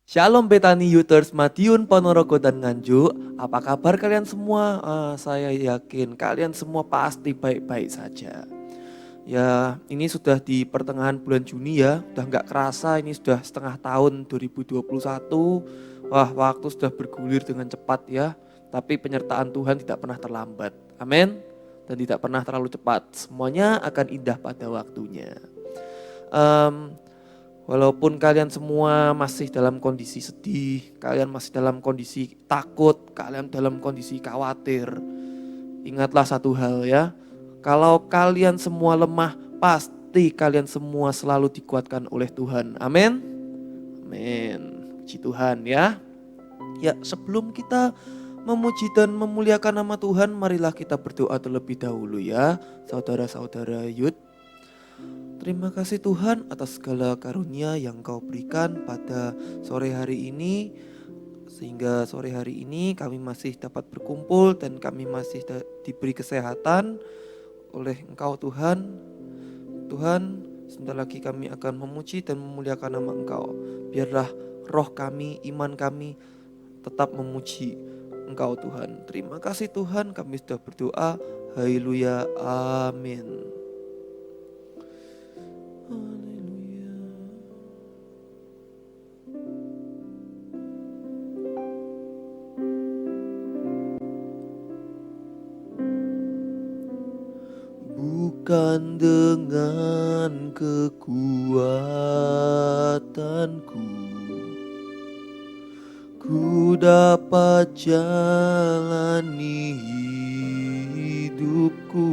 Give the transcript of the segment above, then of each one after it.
Shalom Betani Youthers Madiun, Ponorogo dan Nganjuk. Apa kabar kalian semua? Saya yakin kalian semua pasti baik-baik saja. Ya, ini sudah di pertengahan bulan Juni ya. Udah nggak kerasa ini sudah setengah tahun 2021. Wah, waktu sudah bergulir dengan cepat ya. Tapi penyertaan Tuhan tidak pernah terlambat. Amin. Dan tidak pernah terlalu cepat. Semuanya akan indah pada waktunya. Walaupun kalian semua masih dalam kondisi sedih, kalian masih dalam kondisi takut, kalian dalam kondisi khawatir. Ingatlah satu hal ya, kalau kalian semua lemah, pasti kalian semua selalu dikuatkan oleh Tuhan. Amin. Amin. Puji Tuhan ya. Ya, sebelum kita memuji dan memuliakan nama Tuhan, marilah kita berdoa terlebih dahulu ya, saudara-saudara youth. Terima kasih Tuhan atas segala karunia yang Kau berikan pada sore hari ini. Sehingga sore hari ini kami masih dapat berkumpul dan kami masih diberi kesehatan oleh Engkau Tuhan. Tuhan, sebentar lagi kami akan memuji dan memuliakan nama Engkau. Biarlah roh kami, iman kami tetap memuji Engkau Tuhan. Terima kasih Tuhan, kami sudah berdoa. Haleluya, amin. Bukan dengan kekuatanku ku dapat jalani hidupku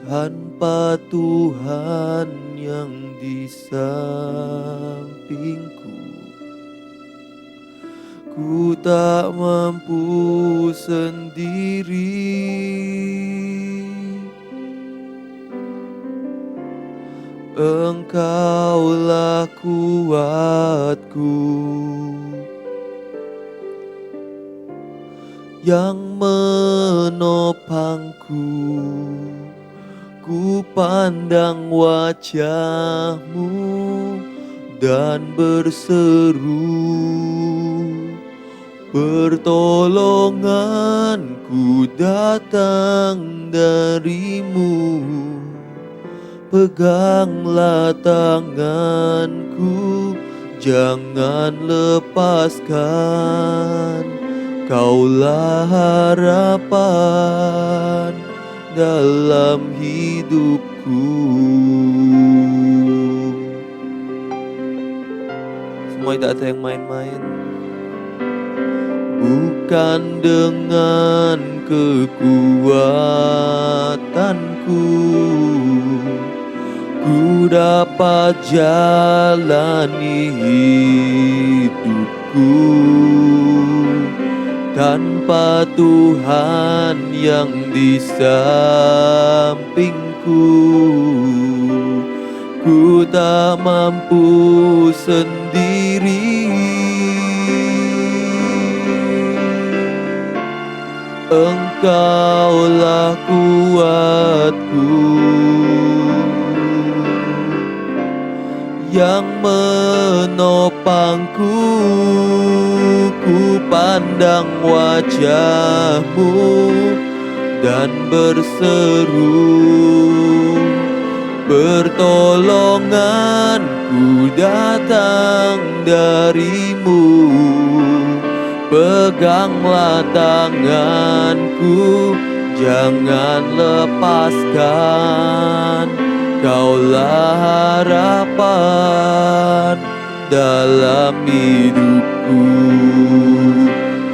tanpa Tuhan yang di sampingku. Ku tak mampu sendiri. Engkaulah kuatku yang menopangku. Ku pandang wajah-Mu dan berseru, pertolonganku datang dari-Mu. Peganglah tanganku, jangan lepaskan. Kaulah harapan dalam hidupku. Semua tidak ada yang main-main. Bukan dengan kekuatanku ku dapat jalani hidupku tanpa Tuhan yang di sampingku. Ku tak mampu sendiri. Engkaulah kuatku yang menopangku. Ku pandang wajah-Mu dan berseru, pertolonganku datang dari-Mu. Peganglah tanganku, jangan lepaskan. Kaulah harapan dalam hidupku.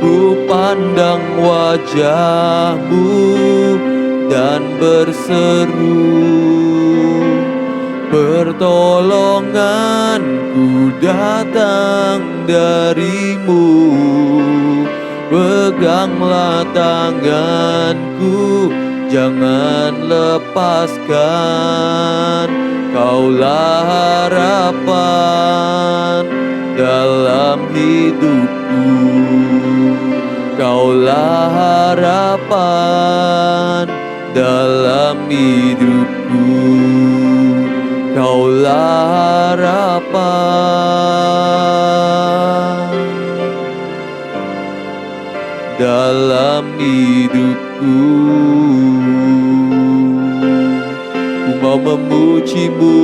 Ku pandang wajah-Mu dan berseru, pertolonganku datang dari-Mu. Peganglah tanganku, jangan lepaskan. Kaulah harapan dalam hidupku. Kaulah harapan dalam hidupku. Kaulah harapan dalam hidupku. Ku mau memuji-Mu,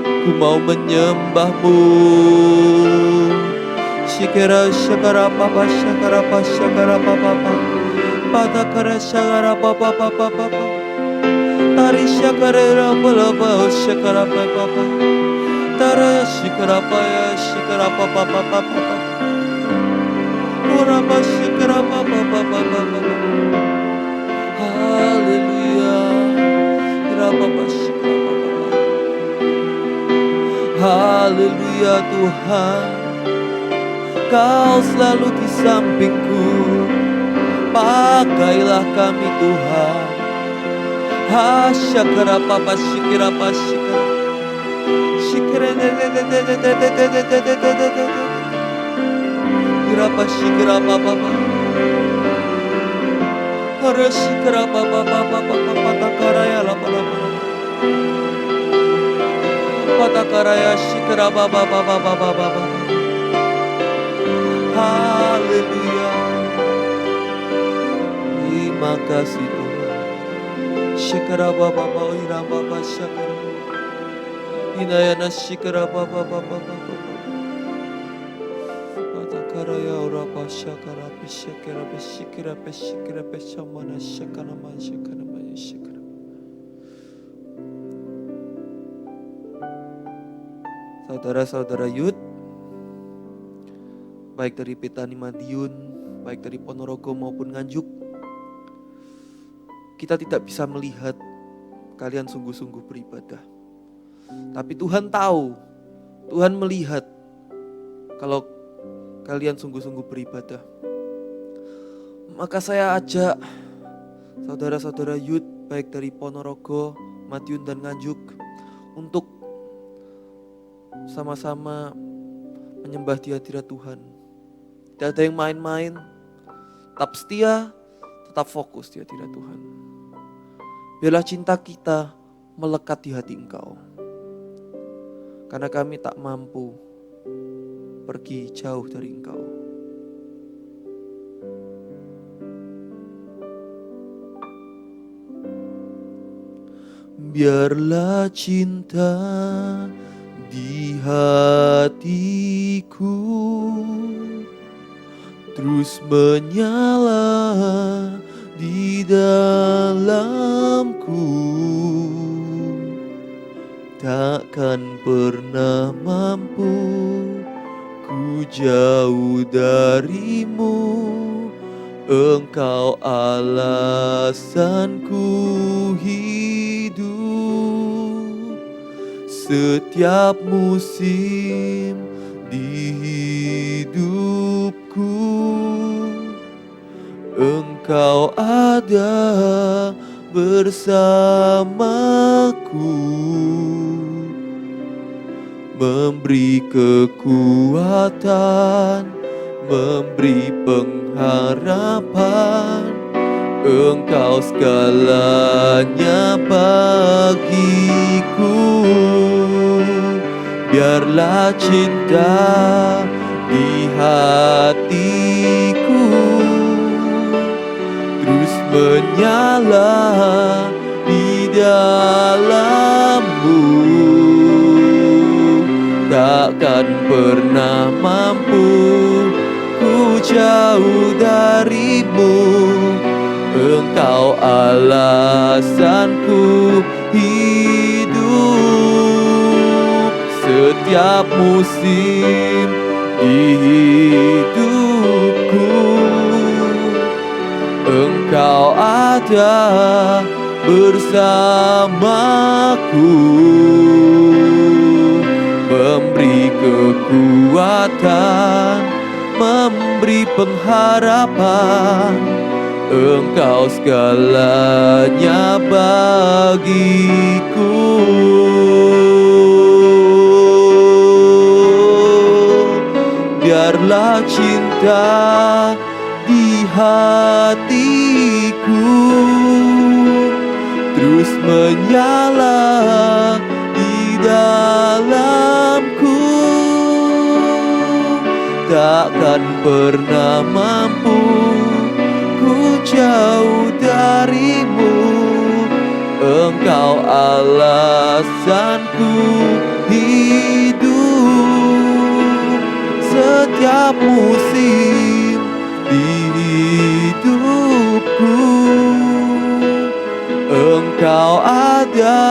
ku mau menyembah-Mu. Shikara shakara papa shakara pa shakara papa pa patakara shakara papa papa papa tari shakara papa shakara papa pa tara shikara pa ya shikara papa papa papa ora pa shikara papa papa papa. Haleluya, rapa pa shikara papa. Haleluya Tuhan, Kau selalu di sampingku. Pakailah kami Tuhan. Hasyakara papa shikira pa shikara shikira irapa shikira papa hara shikira papa papa patakaraya la papa patakaraya shikira papa papa papa. Haleluya, terima kasih Tuhan. Shikara baba baba ira baba shakara inayana shikara baba baba baba patakara ya ora pa shakara pe shakara pe shikara pe shikara pe shamana shakara man shakara man shakara. Saudara-saudara Yud, baik dari Petani Madiun, baik dari Ponorogo maupun Nganjuk, kita tidak bisa melihat kalian sungguh-sungguh beribadah. Tapi Tuhan tahu, Tuhan melihat kalau kalian sungguh-sungguh beribadah. Maka saya ajak saudara-saudara Yud, baik dari Ponorogo, Madiun dan Nganjuk, untuk sama-sama menyembah di hadirat Tuhan. Tidak ada yang main-main, tetap setia, tetap fokus di hadirat Tuhan. Biarlah cinta kita melekat di hati Engkau. Karena kami tak mampu pergi jauh dari Engkau. Biarlah cinta di hatiku terus menyala di dalamku, takkan pernah mampu ku jauh darimu. Engkau alasanku hidup setiap musim di hidupku. Engkau ada bersamaku, memberi kekuatan, memberi pengharapan. Engkau segalanya bagiku. Biarlah cinta di hatiku terus menyala di dalammu, takkan pernah mampu ku jauh darimu. Engkau alasanku hidup setiap musim di hidupku. Engkau ada bersamaku, memberi kekuatan, memberi pengharapan. Engkau segalanya bagiku. Biarlah cinta di hatiku terus menyala dalamku, takkan pernah mampu ku jauh darimu. Engkau alasanku hidup setiap musim di hidupku. Engkau ada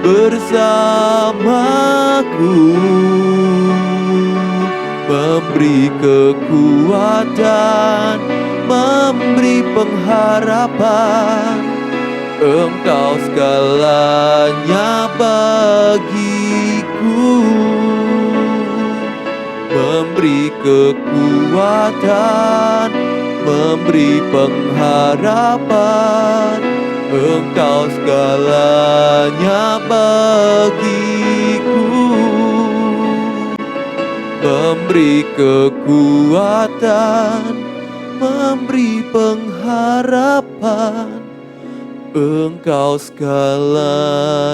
bersamaku, memberi kekuatan, memberi pengharapan. Engkau segalanya bagiku, memberi kekuatan, memberi pengharapan. Engkau segalanya bagiku, memberi kekuatan, memberi pengharapan. Engkau segalanya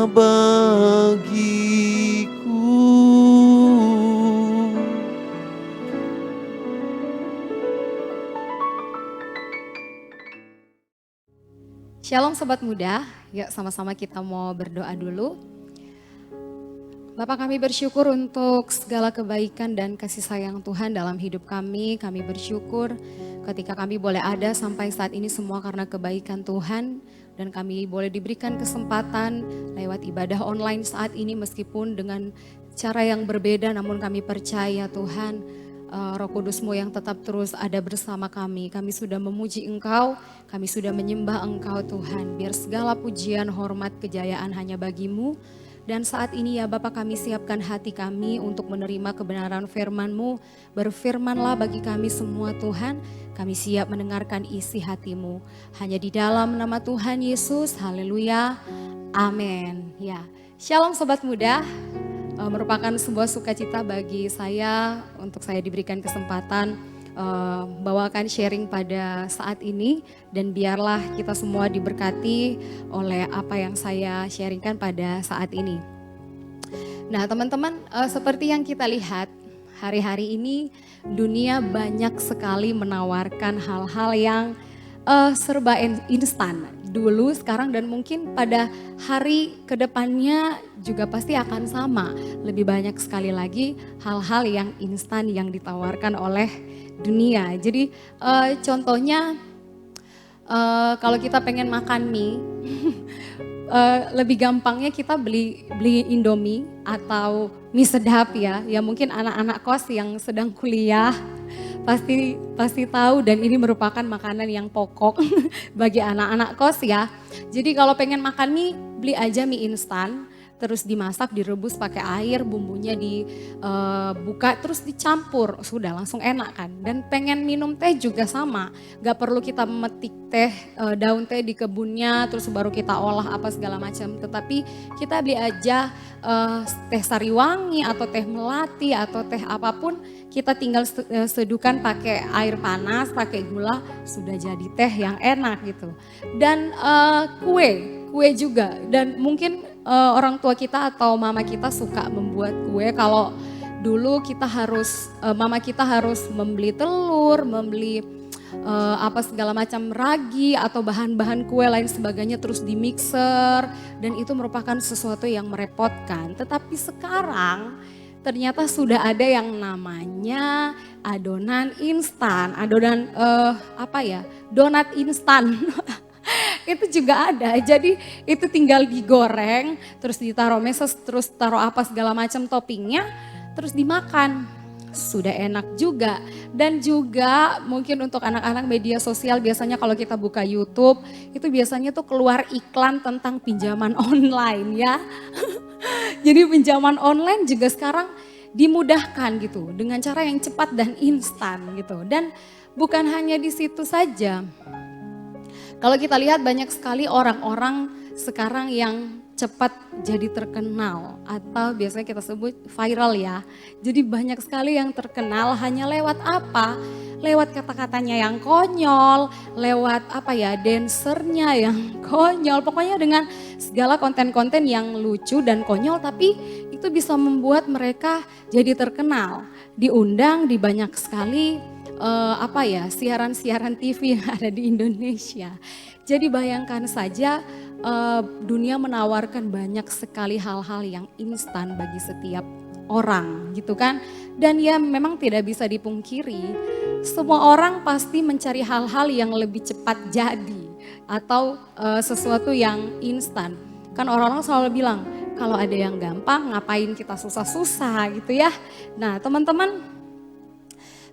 bagiku. Shalom Sobat Muda, yuk sama-sama kita mau berdoa dulu. Bapak, kami bersyukur untuk segala kebaikan dan kasih sayang Tuhan dalam hidup kami. Kami bersyukur ketika kami boleh ada sampai saat ini semua karena kebaikan Tuhan. Dan kami boleh diberikan kesempatan lewat ibadah online saat ini meskipun dengan cara yang berbeda. Namun kami percaya Tuhan, Roh Kudus-Mu yang tetap terus ada bersama kami. Kami sudah memuji Engkau, kami sudah menyembah Engkau Tuhan. Biar segala pujian, hormat, kejayaan hanya bagi-Mu. Dan saat ini ya Bapak, kami siapkan hati kami untuk menerima kebenaran firman-Mu. Berfirmanlah bagi kami semua Tuhan, kami siap mendengarkan isi hati-Mu. Hanya di dalam nama Tuhan Yesus, haleluya, amin. Ya, shalom Sobat Muda, merupakan sebuah sukacita bagi saya untuk saya diberikan kesempatan bawakan sharing pada saat ini. Dan biarlah kita semua diberkati oleh apa yang saya sharingkan pada saat ini. Nah teman-teman, seperti yang kita lihat hari-hari ini dunia banyak sekali menawarkan hal-hal yang serba instan. Dulu, sekarang, dan mungkin pada hari kedepannya juga pasti akan sama. Lebih banyak sekali lagi hal-hal yang instan yang ditawarkan oleh dunia. Jadi contohnya kalau kita pengen makan mie, lebih gampangnya kita beli Indomie atau mie sedap ya. Ya mungkin anak-anak kos yang sedang kuliah pasti tahu, dan ini merupakan makanan yang pokok bagi anak-anak kos ya. Jadi kalau pengen makan mie, beli aja mie instan, terus dimasak, direbus pakai air, bumbunya dibuka, terus dicampur, sudah langsung enak kan. Dan pengen minum teh juga sama, gak perlu kita memetik teh, daun teh di kebunnya, terus baru kita olah apa segala macam. Tetapi kita beli aja teh sariwangi atau teh melati atau teh apapun, kita tinggal seduhkan pakai air panas, pakai gula, sudah jadi teh yang enak gitu. Dan kue juga, dan mungkin orang tua kita atau mama kita suka membuat kue. Kalau dulu kita harus, mama kita harus membeli telur, membeli apa segala macam ragi atau bahan-bahan kue lain sebagainya, terus di mixer, dan itu merupakan sesuatu yang merepotkan. Tetapi sekarang ternyata sudah ada yang namanya adonan instan, donat instan. Itu juga ada, jadi itu tinggal digoreng, terus ditaruh meses, terus taruh apa segala macam toppingnya, terus dimakan. Sudah enak juga. Dan juga mungkin untuk anak-anak media sosial, biasanya kalau kita buka YouTube, itu biasanya tuh keluar iklan tentang pinjaman online ya. Jadi pinjaman online juga sekarang dimudahkan gitu, dengan cara yang cepat dan instan gitu. Dan bukan hanya di situ saja. Kalau kita lihat banyak sekali orang-orang sekarang yang cepat jadi terkenal atau biasanya kita sebut viral ya. Jadi banyak sekali yang terkenal hanya lewat apa? Lewat kata-katanya yang konyol, lewat apa ya, dancernya yang konyol. Pokoknya dengan segala konten-konten yang lucu dan konyol tapi itu bisa membuat mereka jadi terkenal. Diundang di banyak sekali siaran-siaran TV yang ada di Indonesia. Jadi bayangkan saja dunia menawarkan banyak sekali hal-hal yang instan bagi setiap orang gitu kan. Dan ya memang tidak bisa dipungkiri, semua orang pasti mencari hal-hal yang lebih cepat jadi atau sesuatu yang instan. Kan orang-orang selalu bilang, kalau ada yang gampang ngapain kita susah-susah gitu ya. Nah teman-teman,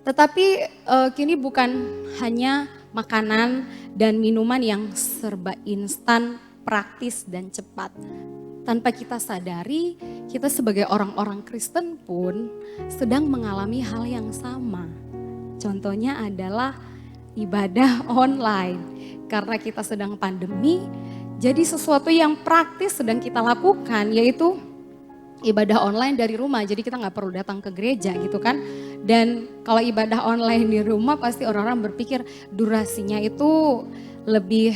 tetapi kini bukan hanya makanan dan minuman yang serba instan, praktis dan cepat. Tanpa kita sadari, kita sebagai orang-orang Kristen pun sedang mengalami hal yang sama. Contohnya adalah ibadah online. Karena kita sedang pandemi, jadi sesuatu yang praktis sedang kita lakukan yaitu ibadah online dari rumah. Jadi kita nggak perlu datang ke gereja gitu kan. Dan kalau ibadah online di rumah pasti orang-orang berpikir durasinya itu lebih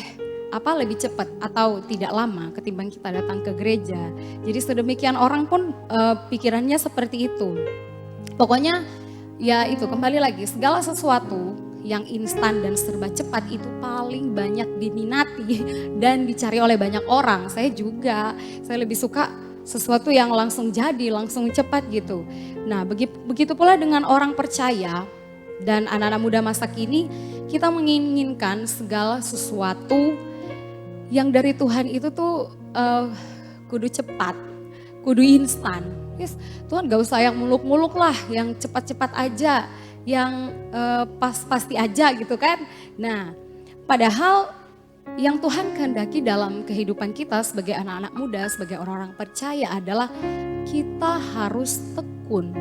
cepat atau tidak lama ketimbang kita datang ke gereja. Jadi sedemikian orang pun pikirannya seperti itu. Pokoknya ya itu kembali lagi, segala sesuatu yang instan dan serba cepat itu paling banyak diminati dan dicari oleh banyak orang. Saya lebih suka sesuatu yang langsung jadi, langsung cepat gitu. Nah begitu pula dengan orang percaya dan anak-anak muda masa kini, kita menginginkan segala sesuatu yang dari Tuhan itu tuh kudu cepat, kudu instan. Yes, Tuhan gak usah yang muluk-muluk lah, yang cepat-cepat aja, yang pasti aja gitu kan. Nah padahal yang Tuhan kehendaki dalam kehidupan kita sebagai anak-anak muda, sebagai orang-orang percaya adalah kita harus tekun.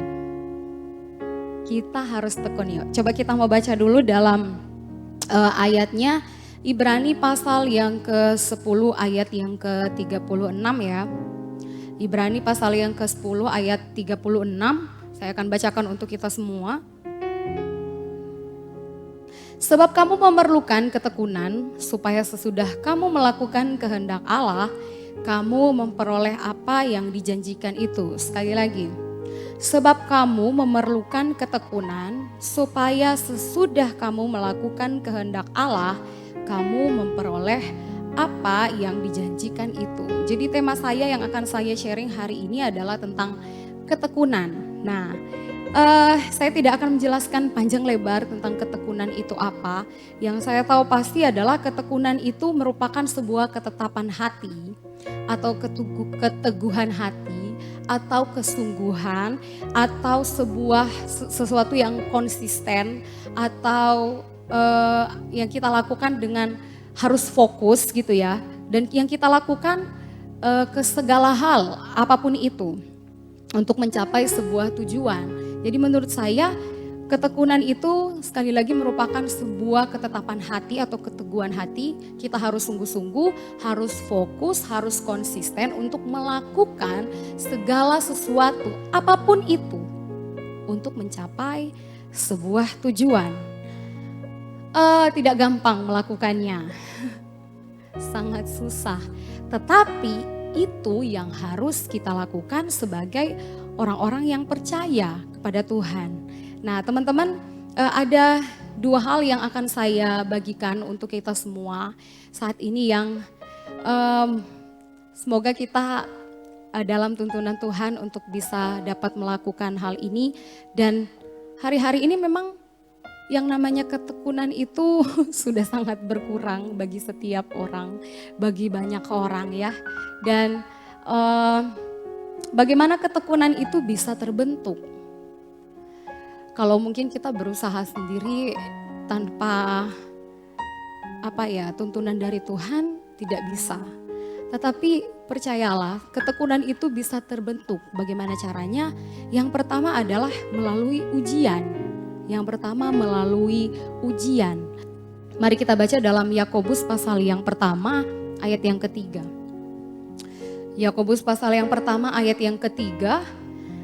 Kita harus tekun yuk. Coba kita mau baca dulu dalam ayatnya. Ibrani pasal yang ke-10 ayat yang ke-36 ya. Ibrani pasal yang ke-10 ayat 36. Saya akan bacakan untuk kita semua. Sebab kamu memerlukan ketekunan supaya sesudah kamu melakukan kehendak Allah, kamu memperoleh apa yang dijanjikan itu. Sekali lagi. Sebab kamu memerlukan ketekunan supaya sesudah kamu melakukan kehendak Allah, kamu memperoleh apa yang dijanjikan itu. Jadi tema saya yang akan saya sharing hari ini adalah tentang ketekunan. Nah, saya tidak akan menjelaskan panjang lebar tentang ketekunan itu apa. Yang saya tahu pasti adalah ketekunan itu merupakan sebuah ketetapan hati atau keteguhan hati atau kesungguhan atau sesuatu yang konsisten atau yang kita lakukan dengan harus fokus gitu ya. Dan yang kita lakukan ke segala hal apapun itu untuk mencapai sebuah tujuan. Jadi menurut saya ketekunan itu sekali lagi merupakan sebuah ketetapan hati atau keteguhan hati. Kita harus sungguh-sungguh, harus fokus, harus konsisten untuk melakukan segala sesuatu apapun itu untuk mencapai sebuah tujuan. Tidak gampang melakukannya, sangat susah. Tetapi itu yang harus kita lakukan sebagai orang-orang yang percaya kepada Tuhan. Nah teman-teman, ada dua hal yang akan saya bagikan untuk kita semua saat ini yang semoga kita dalam tuntunan Tuhan untuk bisa dapat melakukan hal ini. Dan hari-hari ini memang yang namanya ketekunan itu sudah sangat berkurang bagi setiap orang, bagi banyak orang ya. Dan bagaimana ketekunan itu bisa terbentuk? Kalau mungkin kita berusaha sendiri tanpa tuntunan dari Tuhan tidak bisa. Tetapi percayalah, ketekunan itu bisa terbentuk. Bagaimana caranya? Yang pertama adalah melalui ujian. Mari kita baca dalam Yakobus pasal yang pertama ayat yang ketiga. Yakobus pasal yang pertama ayat yang ketiga,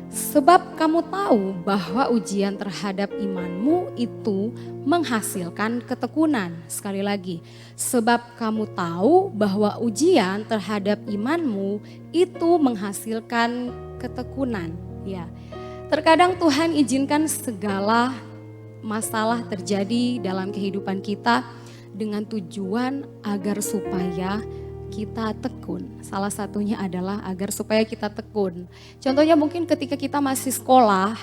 sebab kamu tahu bahwa ujian terhadap imanmu itu menghasilkan ketekunan. Sekali lagi, sebab kamu tahu bahwa ujian terhadap imanmu itu menghasilkan ketekunan. Ya, terkadang Tuhan izinkan segala masalah terjadi dalam kehidupan kita dengan tujuan agar supaya kita tekun. Salah satunya adalah agar supaya kita tekun. Contohnya mungkin ketika kita masih sekolah,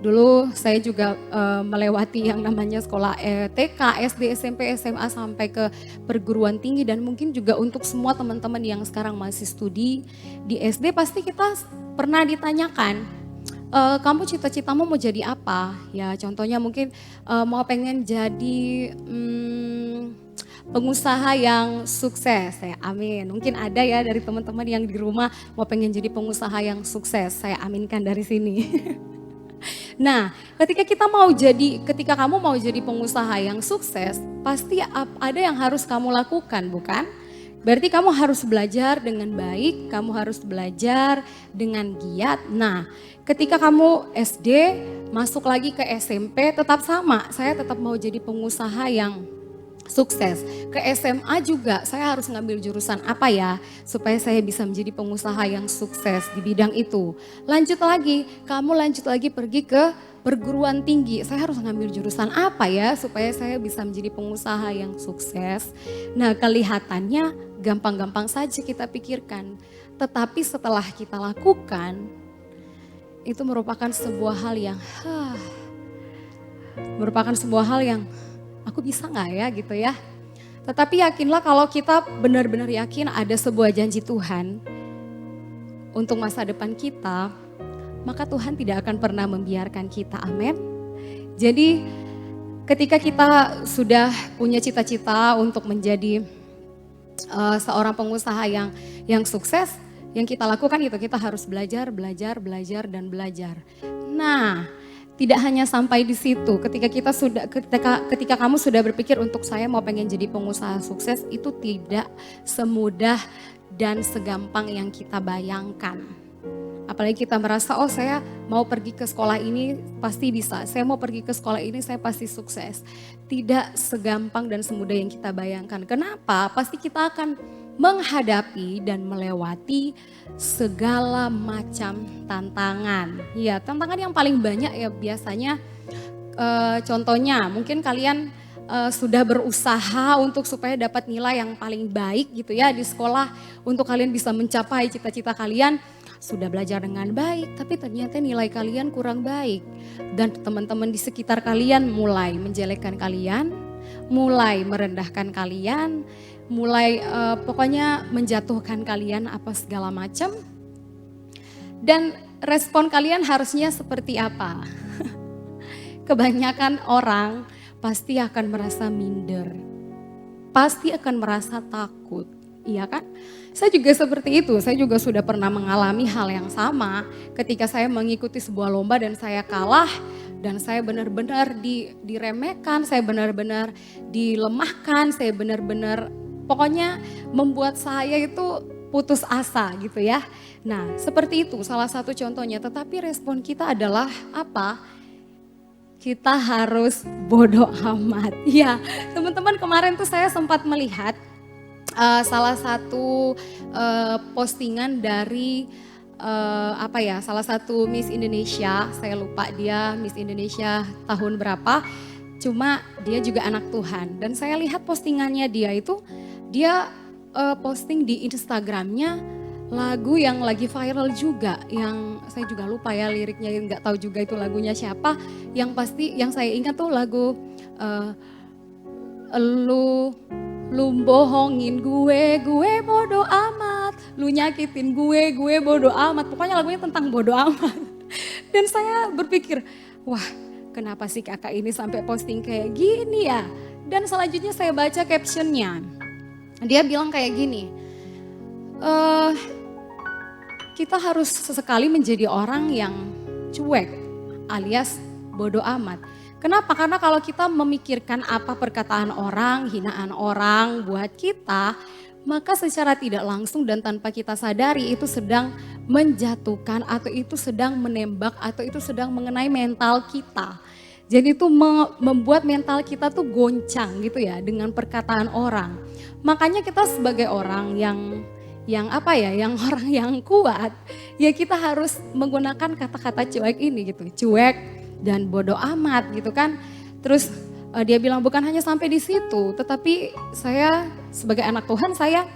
dulu saya juga melewati yang namanya sekolah TK, SD, SMP, SMA sampai ke perguruan tinggi, dan mungkin juga untuk semua teman-teman yang sekarang masih studi di SD pasti kita pernah ditanyakan, kamu cita-citamu mau jadi apa? Ya contohnya mungkin mau pengen jadi pengusaha yang sukses, saya amin. Mungkin ada ya dari teman-teman yang di rumah mau pengen jadi pengusaha yang sukses, saya aminkan dari sini. Nah, ketika kamu mau jadi pengusaha yang sukses, pasti ada yang harus kamu lakukan, bukan? Berarti kamu harus belajar dengan baik, kamu harus belajar dengan giat. Nah, ketika kamu SD, masuk lagi ke SMP, tetap sama, saya tetap mau jadi pengusaha yang sukses. Ke SMA juga saya harus ngambil jurusan apa ya supaya saya bisa menjadi pengusaha yang sukses di bidang itu. Kamu lanjut lagi pergi ke perguruan tinggi. Saya harus ngambil jurusan apa ya supaya saya bisa menjadi pengusaha yang sukses. Nah, kelihatannya gampang-gampang saja kita pikirkan. Tetapi setelah kita lakukan, itu merupakan sebuah hal yang aku bisa nggak ya gitu ya. Tetapi yakinlah kalau kita benar-benar yakin ada sebuah janji Tuhan untuk masa depan kita, maka Tuhan tidak akan pernah membiarkan kita, amin. Jadi ketika kita sudah punya cita-cita untuk menjadi seorang pengusaha yang sukses, yang kita lakukan itu kita harus belajar. Nah, tidak hanya sampai di situ. Ketika kamu sudah berpikir untuk saya mau pengen jadi pengusaha sukses, itu tidak semudah dan segampang yang kita bayangkan. Apalagi kita merasa, oh saya mau pergi ke sekolah ini pasti bisa, saya mau pergi ke sekolah ini saya pasti sukses. Tidak segampang dan semudah yang kita bayangkan. Kenapa? Pasti kita akan menghadapi dan melewati segala macam tantangan. Ya, tantangan yang paling banyak ya biasanya contohnya mungkin kalian sudah berusaha untuk supaya dapat nilai yang paling baik gitu ya di sekolah untuk kalian bisa mencapai cita-cita kalian. Sudah belajar dengan baik, tapi ternyata nilai kalian kurang baik. Dan teman-teman di sekitar kalian mulai menjelekkan kalian, mulai merendahkan kalian, mulai pokoknya menjatuhkan kalian apa segala macam. Dan respon kalian harusnya seperti apa? Kebanyakan orang pasti akan merasa minder, pasti akan merasa takut, iya kan? Saya juga seperti itu, saya juga sudah pernah mengalami hal yang sama ketika saya mengikuti sebuah lomba dan saya kalah. Dan saya benar-benar diremehkan, saya benar-benar dilemahkan, saya benar-benar pokoknya membuat saya itu putus asa gitu ya. Nah seperti itu salah satu contohnya, tetapi respon kita adalah apa? Kita harus bodoh amat. Ya teman-teman, kemarin tuh saya sempat melihat salah satu postingan dari salah satu Miss Indonesia, saya lupa dia Miss Indonesia tahun berapa, cuma dia juga anak Tuhan. Dan saya lihat postingannya dia posting di Instagramnya lagu yang lagi viral juga, yang saya juga lupa ya liriknya, nggak tahu juga itu lagunya siapa. Yang pasti yang saya ingat tuh lagu lu bohongin gue bodoh amat, lu nyakitin gue bodoh amat. Pokoknya lagunya tentang bodoh amat. Dan saya berpikir, wah kenapa sih kakak ini sampai posting kayak gini ya. Dan selanjutnya saya baca captionnya, dia bilang kayak gini, kita harus sesekali menjadi orang yang cuek alias bodoh amat. Kenapa? Karena kalau kita memikirkan apa perkataan orang, hinaan orang buat kita, maka secara tidak langsung dan tanpa kita sadari itu sedang menjatuhkan atau itu sedang menembak atau itu sedang mengenai mental kita. Jadi itu membuat mental kita tuh goncang gitu ya dengan perkataan orang. Makanya kita sebagai orang yang apa ya, yang orang yang kuat, ya kita harus menggunakan kata-kata cuek ini gitu, cuek dan bodoh amat gitu kan. Terus dia bilang bukan hanya sampai di situ, tetapi saya sebagai anak Tuhan saya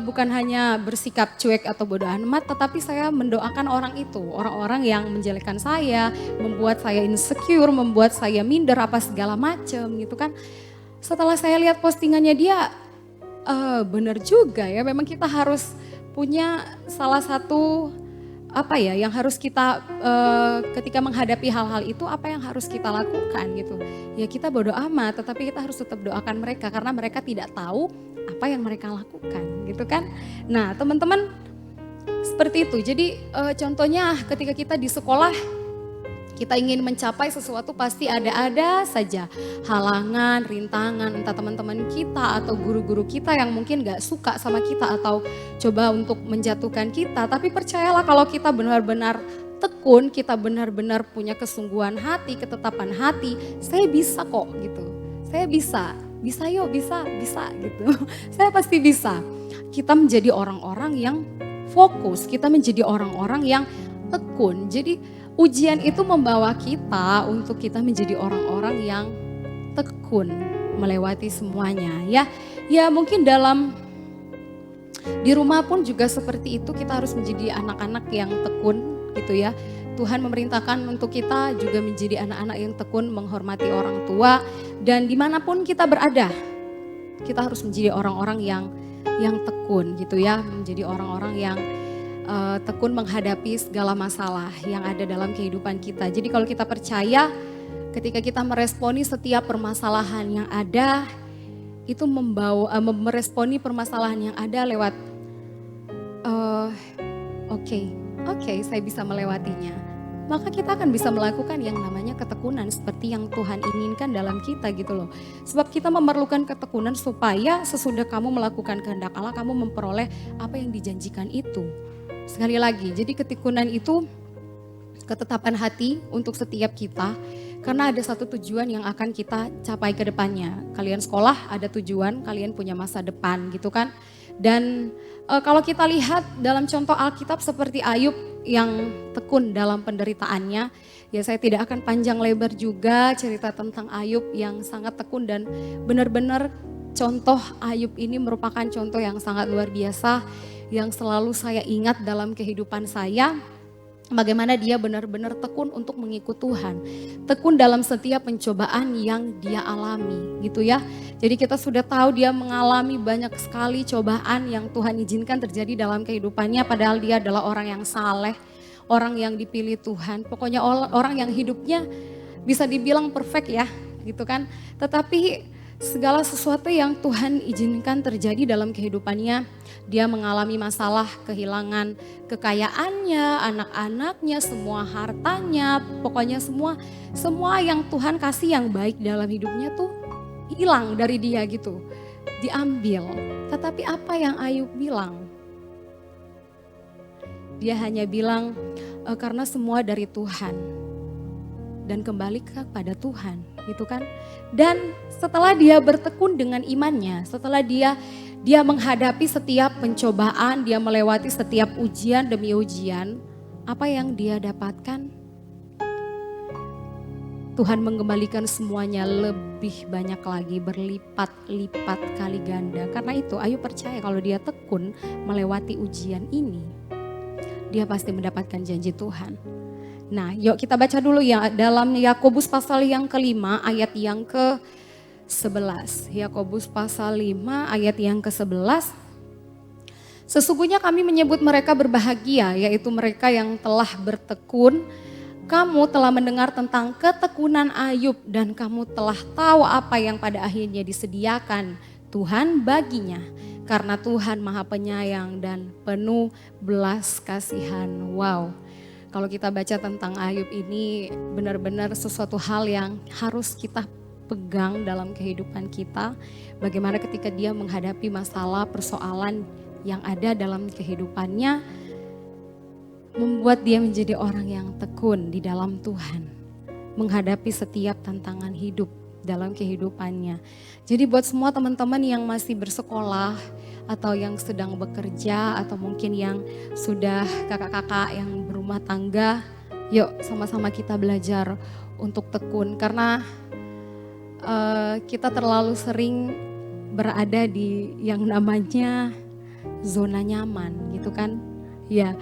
bukan hanya bersikap cuek atau bodoh amat, tetapi saya mendoakan orang itu, orang-orang yang menjelekkan saya, membuat saya insecure, membuat saya minder apa segala macam gitu kan. Setelah saya lihat postingannya dia, benar juga ya, memang kita harus punya salah satu apa ya yang harus kita ketika menghadapi hal-hal itu apa yang harus kita lakukan gitu. Ya kita bodoh amat, tetapi kita harus tetap doakan mereka karena mereka tidak tahu apa yang mereka lakukan gitu kan. Nah teman-teman seperti itu. Jadi contohnya ketika kita di sekolah kita ingin mencapai sesuatu pasti ada saja halangan, rintangan, entah teman-teman kita atau guru-guru kita yang mungkin gak suka sama kita atau coba untuk menjatuhkan kita. Tapi percayalah kalau kita benar-benar tekun, kita benar-benar punya kesungguhan hati, ketetapan hati, saya bisa kok gitu. Saya bisa yuk, bisa gitu. Saya pasti bisa. Kita menjadi orang-orang yang fokus, kita menjadi orang-orang yang tekun. Jadi ujian itu membawa kita untuk kita menjadi orang-orang yang tekun melewati semuanya ya. Ya mungkin di rumah pun juga seperti itu, kita harus menjadi anak-anak yang tekun gitu ya. Tuhan memerintahkan untuk kita juga menjadi anak-anak yang tekun menghormati orang tua dan dimanapun kita berada. Kita harus menjadi orang-orang yang tekun gitu ya, menjadi orang-orang yang tekun menghadapi segala masalah yang ada dalam kehidupan kita. Jadi kalau kita percaya ketika kita meresponi setiap permasalahan yang ada, itu meresponi permasalahan yang ada lewat oke, saya bisa melewatinya. Maka kita akan bisa melakukan yang namanya ketekunan seperti yang Tuhan inginkan dalam kita gitu loh. Sebab kita memerlukan ketekunan supaya sesudah kamu melakukan kehendak Allah, kamu memperoleh apa yang dijanjikan itu. Sekali lagi, jadi ketekunan itu ketetapan hati untuk setiap kita karena ada satu tujuan yang akan kita capai ke depannya. Kalian sekolah ada tujuan, kalian punya masa depan gitu kan. Dan kalau kita lihat dalam contoh Alkitab seperti Ayub yang tekun dalam penderitaannya, ya saya tidak akan panjang lebar juga cerita tentang Ayub yang sangat tekun dan benar-benar contoh Ayub ini merupakan contoh yang sangat luar biasa yang selalu saya ingat dalam kehidupan saya, bagaimana dia benar-benar tekun untuk mengikut Tuhan. Tekun dalam setiap pencobaan yang dia alami gitu ya. Jadi kita sudah tahu dia mengalami banyak sekali cobaan yang Tuhan izinkan terjadi dalam kehidupannya. Padahal dia adalah orang yang saleh, orang yang dipilih Tuhan. Pokoknya orang yang hidupnya bisa dibilang perfect ya gitu kan. Tetapi segala sesuatu yang Tuhan izinkan terjadi dalam kehidupannya, dia mengalami masalah, kehilangan kekayaannya, anak-anaknya, semua hartanya, pokoknya semua yang Tuhan kasih yang baik dalam hidupnya tuh hilang dari dia gitu, diambil. Tetapi apa yang Ayub bilang? Dia hanya bilang karena semua dari Tuhan dan kembali kepada Tuhan gitu kan. Dan setelah dia bertekun dengan imannya, setelah dia menghadapi setiap pencobaan, dia melewati setiap ujian demi ujian, apa yang dia dapatkan? Tuhan mengembalikan semuanya lebih banyak lagi, berlipat-lipat kali ganda. Karena itu Ayub percaya kalau dia tekun melewati ujian ini, dia pasti mendapatkan janji Tuhan. Nah, yuk kita baca dulu ya dalam Yakobus pasal yang kelima ayat yang ke-11. Yakobus pasal 5 ayat yang ke-11. Sesungguhnya kami menyebut mereka berbahagia, yaitu mereka yang telah bertekun. Kamu telah mendengar tentang ketekunan Ayub dan kamu telah tahu apa yang pada akhirnya disediakan Tuhan baginya. Karena Tuhan Maha Penyayang dan penuh belas kasihan. Wow. Kalau kita baca tentang Ayub ini benar-benar sesuatu hal yang harus kita pegang dalam kehidupan kita. Bagaimana ketika dia menghadapi masalah, persoalan yang ada dalam kehidupannya, membuat dia menjadi orang yang tekun di dalam Tuhan, menghadapi setiap tantangan hidup dalam kehidupannya. Jadi buat semua teman-teman yang masih bersekolah atau yang sedang bekerja atau mungkin yang sudah kakak-kakak yang berumah tangga, yuk sama-sama kita belajar untuk tekun, karena kita terlalu sering berada di yang namanya zona nyaman gitu kan. Ya,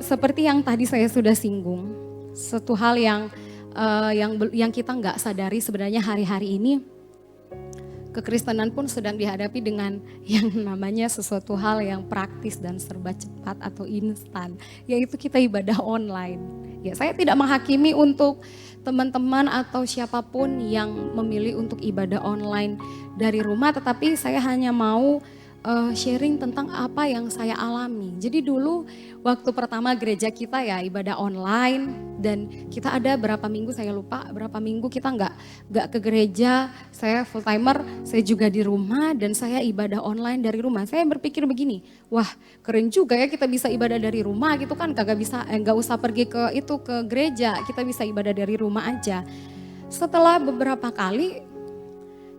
seperti yang tadi saya sudah singgung, satu hal yang kita nggak sadari sebenarnya hari-hari ini kekristenan pun sedang dihadapi dengan yang namanya sesuatu hal yang praktis dan serba cepat atau instan, yaitu kita ibadah online. Ya, saya tidak menghakimi untuk teman-teman atau siapapun yang memilih untuk ibadah online dari rumah, tetapi saya hanya mau sharing tentang apa yang saya alami. Jadi dulu waktu pertama gereja kita ya ibadah online, dan kita ada berapa minggu, saya lupa berapa minggu kita nggak ke gereja. Saya full timer, saya juga di rumah dan saya ibadah online dari rumah. Saya berpikir begini, wah keren juga ya kita bisa ibadah dari rumah gitu kan, nggak usah pergi ke gereja, kita bisa ibadah dari rumah aja. Setelah beberapa kali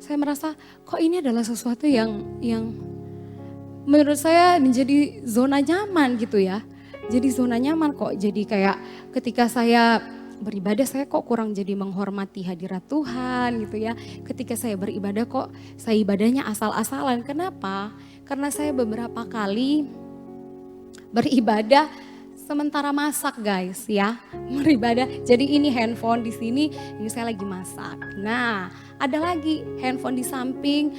saya merasa kok ini adalah sesuatu yang menurut saya menjadi zona nyaman gitu ya. Jadi zona nyaman kok, jadi kayak ketika saya beribadah saya kok kurang jadi menghormati hadirat Tuhan gitu ya. Ketika saya beribadah kok saya ibadahnya asal-asalan. Kenapa? Karena saya beberapa kali beribadah sementara masak guys ya, beribadah. Jadi ini handphone di sini, ini saya lagi masak. Nah, ada lagi handphone di samping,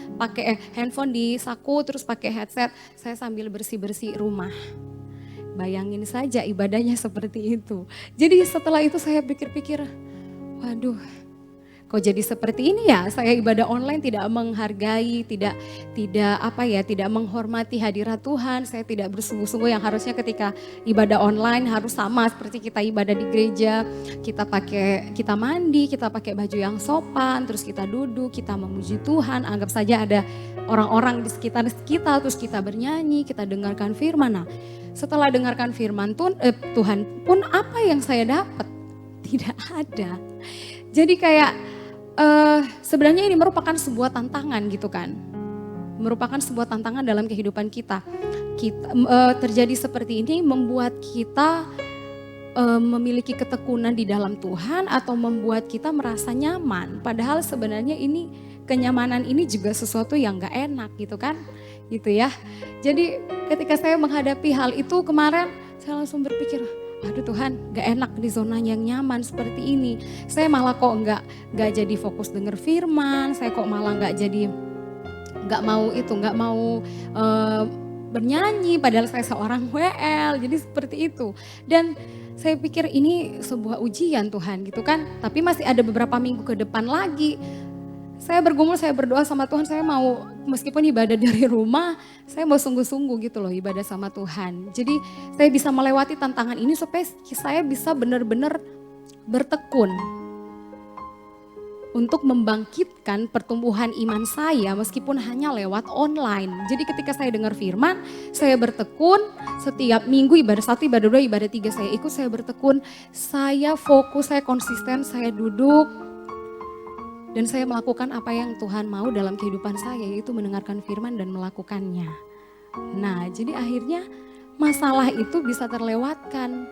handphone di saku, terus pakai headset, saya sambil bersih-bersih rumah. Bayangin saja ibadahnya seperti itu. Jadi setelah itu saya pikir-pikir, waduh, kok jadi seperti ini ya? Saya ibadah online tidak menghargai, tidak menghormati hadirat Tuhan. Saya tidak bersungguh-sungguh yang harusnya ketika ibadah online harus sama seperti kita ibadah di gereja. Kita mandi, kita pakai baju yang sopan, terus kita duduk, kita memuji Tuhan. Anggap saja ada orang-orang di sekitar kita, terus kita bernyanyi, kita dengarkan firman. Nah, setelah dengarkan firman Tuhan pun apa yang saya dapat? Tidak ada. Jadi kayak sebenarnya ini merupakan sebuah tantangan gitu kan. Merupakan sebuah tantangan dalam kehidupan kita. Terjadi seperti ini membuat kita memiliki ketekunan di dalam Tuhan atau membuat kita merasa nyaman. Padahal sebenarnya ini kenyamanan ini juga sesuatu yang gak enak gitu kan. Gitu ya. Jadi ketika saya menghadapi hal itu kemarin saya langsung berpikir, aduh Tuhan, gak enak di zona yang nyaman seperti ini. Saya malah kok gak jadi fokus denger firman, saya kok malah gak mau bernyanyi padahal saya seorang WL, jadi seperti itu. Dan saya pikir ini sebuah ujian Tuhan gitu kan, tapi masih ada beberapa minggu ke depan lagi. Saya bergumul, saya berdoa sama Tuhan, saya mau meskipun ibadah dari rumah, saya mau sungguh-sungguh gitu loh ibadah sama Tuhan. Jadi saya bisa melewati tantangan ini supaya saya bisa benar-benar bertekun untuk membangkitkan pertumbuhan iman saya meskipun hanya lewat online. Jadi ketika saya dengar firman, saya bertekun setiap minggu ibadah 1, ibadah 2, ibadah 3 saya ikut, saya bertekun, saya fokus, saya konsisten, saya duduk. Dan saya melakukan apa yang Tuhan mau dalam kehidupan saya, yaitu mendengarkan firman dan melakukannya. Nah, jadi akhirnya masalah itu bisa terlewatkan.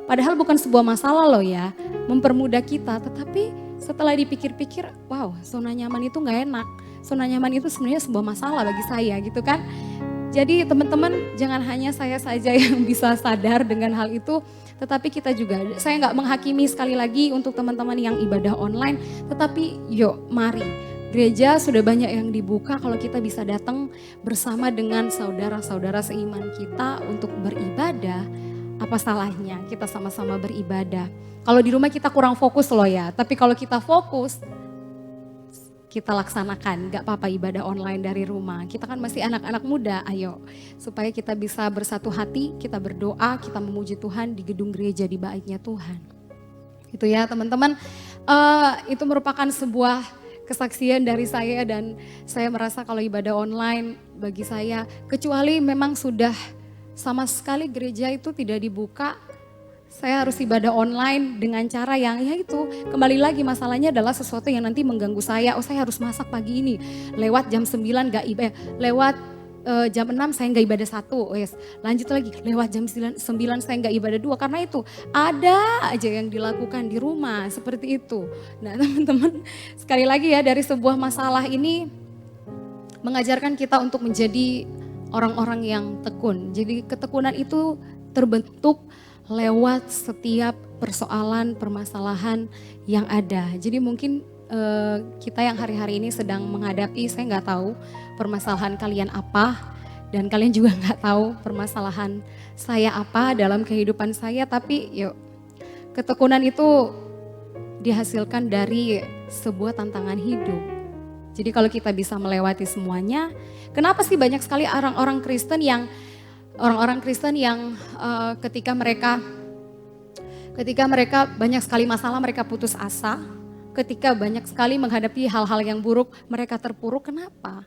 Padahal bukan sebuah masalah loh ya, mempermudah kita. Tetapi setelah dipikir-pikir, wow, zona nyaman itu gak enak. Zona nyaman itu sebenarnya sebuah masalah bagi saya gitu kan. Jadi teman-teman jangan hanya saya saja yang bisa sadar dengan hal itu, tetapi kita juga, saya gak menghakimi sekali lagi untuk teman-teman yang ibadah online, tetapi yuk mari, gereja sudah banyak yang dibuka kalau kita bisa datang bersama dengan saudara-saudara seiman kita untuk beribadah, apa salahnya kita sama-sama beribadah. Kalau di rumah kita kurang fokus loh ya, tapi kalau kita fokus, kita laksanakan, gak apa-apa ibadah online dari rumah. Kita kan masih anak-anak muda, ayo. Supaya kita bisa bersatu hati, kita berdoa, kita memuji Tuhan di gedung gereja, di baitnya Tuhan. Itu ya teman-teman, itu merupakan sebuah kesaksian dari saya dan saya merasa kalau ibadah online bagi saya, kecuali memang sudah sama sekali gereja itu tidak dibuka, saya harus ibadah online dengan cara yang ya itu, kembali lagi masalahnya adalah sesuatu yang nanti mengganggu saya. Oh saya harus masak pagi ini, lewat jam 9 gak ibadah, lewat jam 6 saya gak ibadah 1, yes. Lanjut lagi lewat jam 9 saya gak ibadah 2, karena itu ada aja yang dilakukan di rumah seperti itu. Nah teman-teman, sekali lagi ya, dari sebuah masalah ini mengajarkan kita untuk menjadi orang-orang yang tekun. Jadi ketekunan itu terbentuk lewat setiap persoalan, permasalahan yang ada. Jadi mungkin kita yang hari-hari ini sedang menghadapi, saya nggak tahu permasalahan kalian apa, dan kalian juga nggak tahu permasalahan saya apa dalam kehidupan saya, tapi yuk, ketekunan itu dihasilkan dari sebuah tantangan hidup. Jadi kalau kita bisa melewati semuanya, kenapa sih banyak sekali orang-orang Kristen yang ketika mereka banyak sekali masalah mereka putus asa, ketika banyak sekali menghadapi hal-hal yang buruk mereka terpuruk. Kenapa?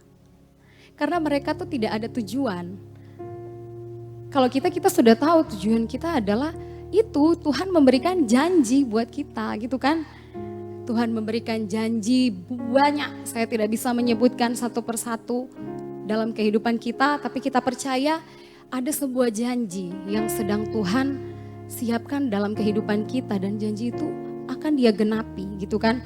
Karena mereka tuh tidak ada tujuan. Kalau kita sudah tahu tujuan kita adalah itu, Tuhan memberikan janji buat kita gitu kan. Tuhan memberikan janji banyak, saya tidak bisa menyebutkan satu persatu dalam kehidupan kita, tapi kita percaya ada sebuah janji yang sedang Tuhan siapkan dalam kehidupan kita, dan janji itu akan Dia genapi gitu kan.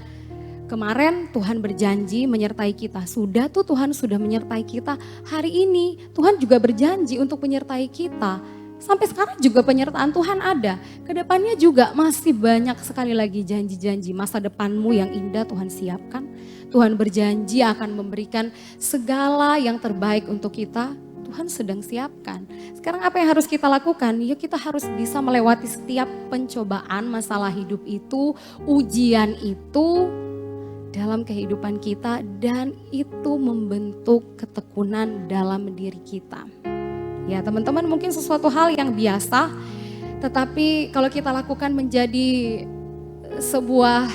Kemarin Tuhan berjanji menyertai kita, Tuhan sudah menyertai kita. Hari ini Tuhan juga berjanji untuk menyertai kita. Sampai sekarang juga penyertaan Tuhan ada. Kedepannya juga masih banyak sekali lagi janji-janji masa depanmu yang indah Tuhan siapkan. Tuhan berjanji akan memberikan segala yang terbaik untuk kita. Tuhan sedang siapkan. Sekarang apa yang harus kita lakukan? Ya kita harus bisa melewati setiap pencobaan masalah hidup itu, ujian itu dalam kehidupan kita, dan itu membentuk ketekunan dalam diri kita. Ya teman-teman, mungkin sesuatu hal yang biasa, tetapi kalau kita lakukan menjadi sebuah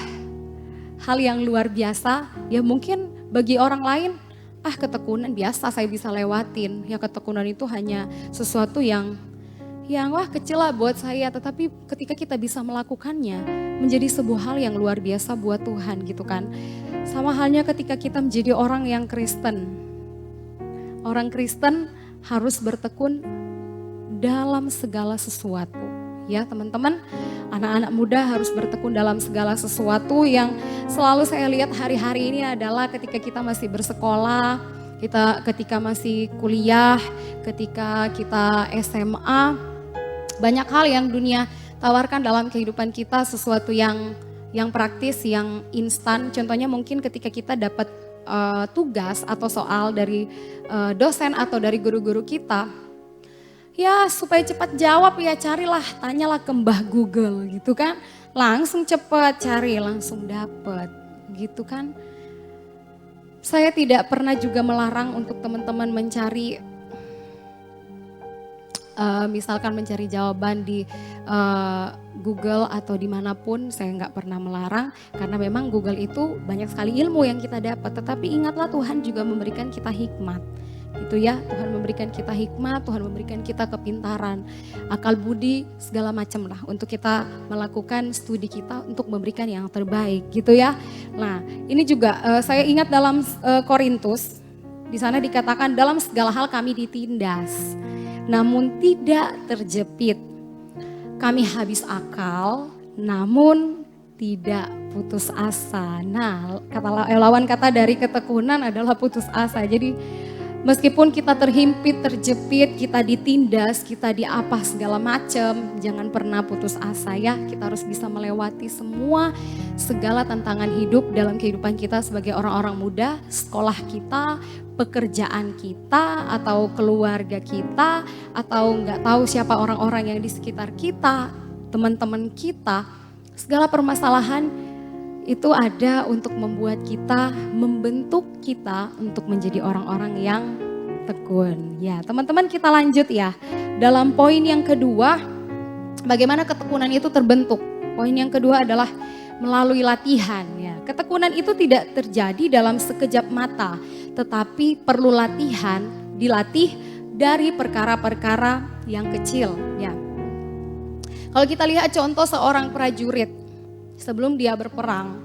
hal yang luar biasa, ya mungkin bagi orang lain, ketekunan biasa saya bisa lewatin. Ya ketekunan itu hanya sesuatu yang wah kecil lah buat saya. Tetapi ketika kita bisa melakukannya menjadi sebuah hal yang luar biasa buat Tuhan gitu kan. Sama halnya ketika kita menjadi orang yang Kristen. Orang Kristen harus bertekun dalam segala sesuatu. Ya teman-teman, anak-anak muda harus bertekun dalam segala sesuatu. Yang selalu saya lihat hari-hari ini adalah ketika kita masih bersekolah, ketika masih kuliah, ketika kita SMA, banyak hal yang dunia tawarkan dalam kehidupan kita, sesuatu yang praktis, yang instan. Contohnya mungkin ketika kita dapat tugas atau soal dari dosen atau dari guru-guru kita, ya supaya cepat jawab ya carilah, tanyalah ke Mbah Google gitu kan. Langsung cepat cari, langsung dapat gitu kan. Saya tidak pernah juga melarang untuk teman-teman mencari, misalkan mencari jawaban di Google atau dimanapun, saya nggak pernah melarang. Karena memang Google itu banyak sekali ilmu yang kita dapat. Tetapi ingatlah Tuhan juga memberikan kita hikmat. Gitu ya, Tuhan memberikan kita hikmat, Tuhan memberikan kita kepintaran, akal budi, segala macam lah untuk kita melakukan studi kita untuk memberikan yang terbaik gitu ya. Nah ini juga saya ingat dalam Korintus, di sana dikatakan dalam segala hal kami ditindas, namun tidak terjepit. Kami habis akal, namun tidak putus asa. Nah lawan kata dari ketekunan adalah putus asa. Jadi meskipun kita terhimpit, terjepit, kita ditindas, kita diapa segala macam, jangan pernah putus asa ya. Kita harus bisa melewati segala tantangan hidup dalam kehidupan kita sebagai orang-orang muda, sekolah kita, pekerjaan kita, atau keluarga kita, atau nggak tahu siapa orang-orang yang di sekitar kita, teman-teman kita. Segala permasalahan itu ada untuk membuat kita, membentuk kita untuk menjadi orang-orang yang tekun. Ya, teman-teman kita lanjut ya. Dalam poin yang kedua, bagaimana ketekunan itu terbentuk. Poin yang kedua adalah melalui latihan ya. ketekunan itu tidak terjadi dalam sekejap mata, tetapi perlu latihan, dilatih dari perkara-perkara yang kecil. Ya. Kalau kita lihat contoh seorang prajurit, sebelum dia berperang,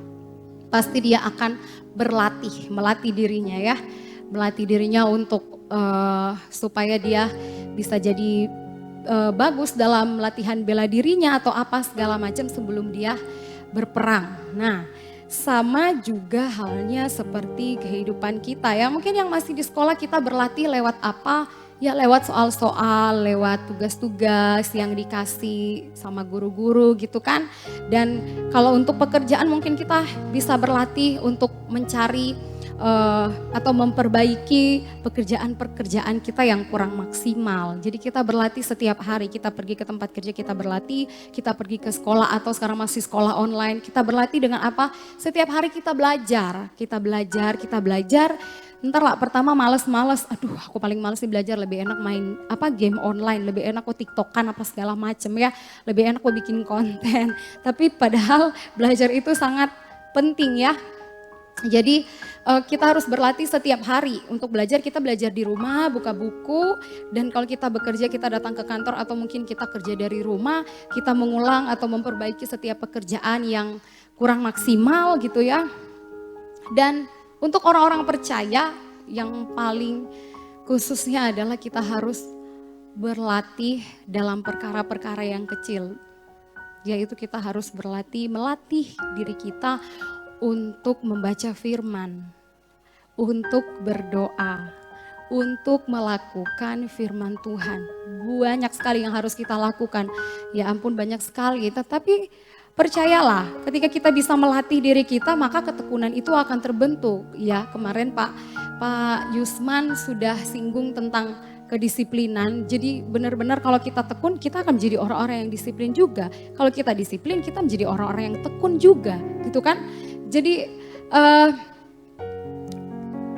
pasti dia akan berlatih, melatih dirinya ya, melatih dirinya untuk supaya dia bisa jadi bagus dalam latihan bela dirinya atau apa segala macam sebelum dia berperang. Nah, sama juga halnya seperti kehidupan kita ya. Mungkin yang masih di sekolah kita berlatih lewat apa? Ya lewat soal-soal, lewat tugas-tugas yang dikasih sama guru-guru gitu kan. Dan kalau untuk pekerjaan mungkin kita bisa berlatih untuk mencari atau memperbaiki pekerjaan-pekerjaan kita yang kurang maksimal. Jadi kita berlatih setiap hari, kita pergi ke tempat kerja kita berlatih, kita pergi ke sekolah atau sekarang masih sekolah online, kita berlatih dengan apa? Setiap hari kita belajar, kita belajar. Ntar lah pertama males, aduh aku paling males sih belajar, lebih enak main game online, lebih enak aku tiktokan apa segala macem ya, lebih enak aku bikin konten. Tapi padahal belajar itu sangat penting ya. Jadi kita harus berlatih setiap hari untuk belajar. Kita belajar di rumah, buka buku, dan kalau kita bekerja kita datang ke kantor atau mungkin kita kerja dari rumah, kita mengulang atau memperbaiki setiap pekerjaan yang kurang maksimal gitu ya. Dan untuk orang-orang percaya yang paling khususnya adalah kita harus berlatih dalam perkara-perkara yang kecil. Yaitu kita harus melatih diri kita untuk membaca firman, untuk berdoa, untuk melakukan firman Tuhan. Banyak sekali yang harus kita lakukan, ya ampun banyak sekali. Tetapi percayalah ketika kita bisa melatih diri kita maka ketekunan itu akan terbentuk. Ya kemarin Pak Yusman sudah singgung tentang kedisiplinan. Jadi benar-benar kalau kita tekun kita akan menjadi orang-orang yang disiplin juga. Kalau kita disiplin kita menjadi orang-orang yang tekun juga gitu kan. Jadi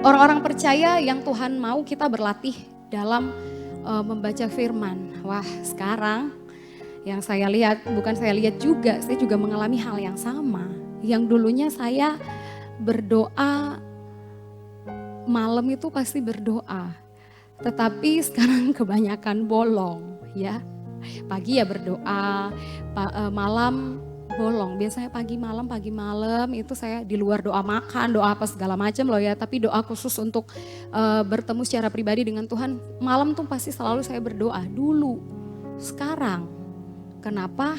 orang-orang percaya yang Tuhan mau kita berlatih dalam membaca firman. Wah sekarang yang saya lihat, bukan saya lihat juga, saya juga mengalami hal yang sama. Yang dulunya saya berdoa, malam itu pasti berdoa. Tetapi sekarang kebanyakan bolong ya. Pagi ya berdoa, malam bolong. Biasanya pagi malam itu saya di luar doa makan, doa apa segala macam loh ya. Tapi doa khusus untuk bertemu secara pribadi dengan Tuhan. Malam tuh pasti selalu saya berdoa dulu. Sekarang, kenapa?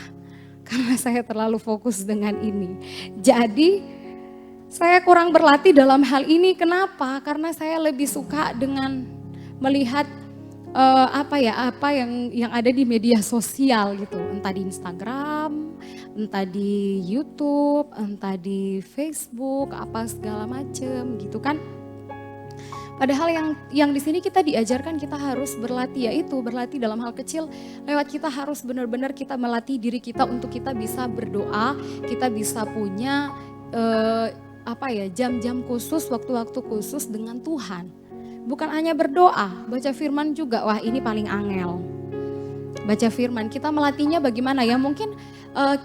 Karena saya terlalu fokus dengan ini. Jadi saya kurang berlatih dalam hal ini. Kenapa? Karena saya lebih suka dengan melihat apa yang ada di media sosial gitu, entah di Instagram, entah di YouTube, entah di Facebook, apa segala macem gitu kan. Padahal yang di sini kita diajarkan kita harus berlatih, yaitu berlatih dalam hal kecil. Lewat kita harus benar-benar kita melatih diri kita untuk kita bisa berdoa, kita bisa punya jam-jam khusus, waktu-waktu khusus dengan Tuhan. Bukan hanya berdoa, baca firman juga. Wah ini paling angel. Baca firman, kita melatihnya bagaimana ya? Mungkin